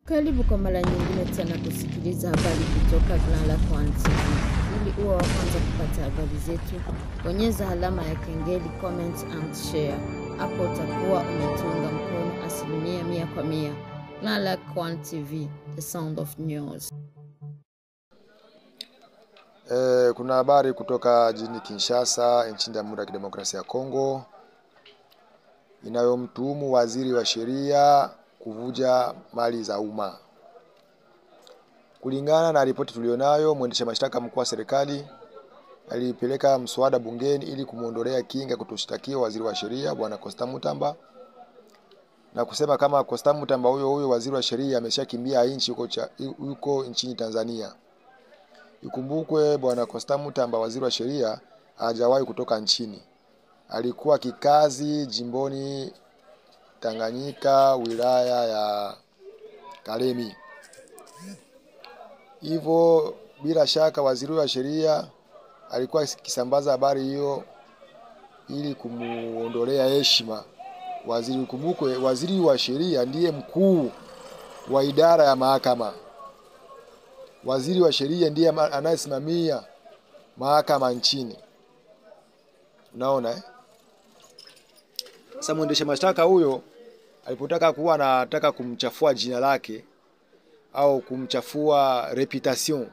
Karibu kwa mara nyingine tena kusikiliza habari kutoka Grand Lac One TV. Ili uwe wa kwanza kupata habari zetu, bonyeza alama ya kengele, comment and share. Hapo utakuwa umetunga mkono 100%. Grand Lac One TV, the sound of news. Kuna habari kutoka jijini Kinshasa nchini Jamhuri ya Kidemokrasia ya Kongo inayomtuhumu waziri wa sheria kuvuja mali za umma. Kulingana na ripoti tulionayo, mwendesha mashtaka mkuu wa serikali alipeleka mswada bungeni ili kumuondolea kinga kutoshtakiwa waziri wa sheria bwana Constant Mutamba, na kusema kama Constant Mutamba huyo waziri wa sheria ameshakimbia nchi huko nchini Tanzania. Ikumbukwe bwana Constant Mutamba waziri wa sheria hajawahi kutoka nchini. Alikuwa kikazi jimboni Tanganyika, wilaya ya Kalemi. Hivyo bila shaka waziri wa sheria alikuwa akisambaza habari hiyo ili kumuondolea heshima waziri. Ikumbukwe waziri wa sheria ndiye mkuu wa idara ya mahakama. Waziri wa sheria ndiye anayesimamia mahakama nchini. Unaona Sasa mwendesha mashtaka huyo alipotaka kuwa anataka kumchafua jina lake au kumchafua reputation,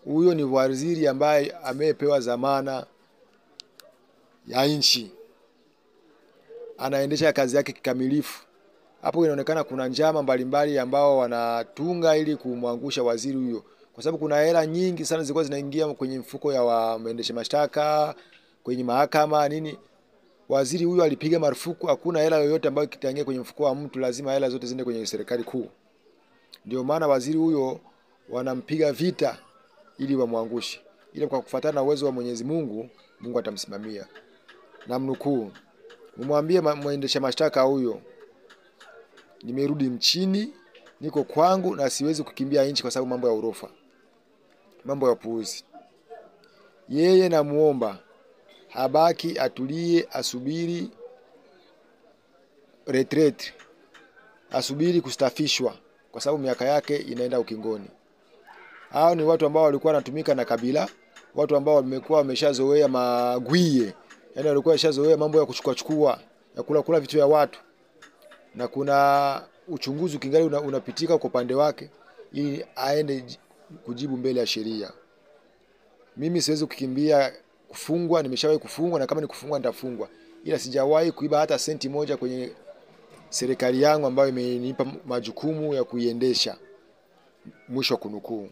huyo ni waziri ambaye amepewa dhamana ya nchi, anaendesha kazi yake kikamilifu. Hapo inaonekana kuna njama mbalimbali ambao wanatunga ili kumwangusha waziri huyo, kwa sababu kuna hela nyingi sana zilikuwa zinaingia kwenye mfuko ya waendesha mashtaka kwenye mahakama nini. Waziri huyo alipiga marufuku, hakuna hela yoyote ambayo kitaingia kwenye mfuko wa mtu, lazima hela zote ziende kwenye serikali kuu. Ndio maana waziri huyo wanampiga vita ili wamwangushe. Ile kwa kufuatana na uwezo wa Mwenyezi Mungu, Mungu atamsimamia. Na mnukuu, "Mumwambie mwendesha mashtaka huyo, nimerudi nchini, niko kwangu na siwezi kukimbia nchi kwa sababu mambo ya urofa, mambo ya puuzi. Yeye namuomba habaki atulie, asubiri retreat, asubiri kustafishwa kwa sababu miaka yake inaenda ukingoni." Hao ni watu ambao walikuwa wanatumika na Kabila, watu ambao wamekuwa wameshazoea magwie, yani walikuwa wameshazoea mambo ya kuchukua ya kula vitu ya watu, na kuna uchunguzi kingali unapitika kwa upande wake ili aende kujibu mbele ya sheria. Mimi siwezi kukimbia kufungwa, nimeshawahi kufungwa na kama ni kufungwa nitafungwa, ila sijawahi kuiba hata senti moja kwenye serikali yangu ambayo imenipa majukumu ya kuiendesha. Mwisho kunukuu.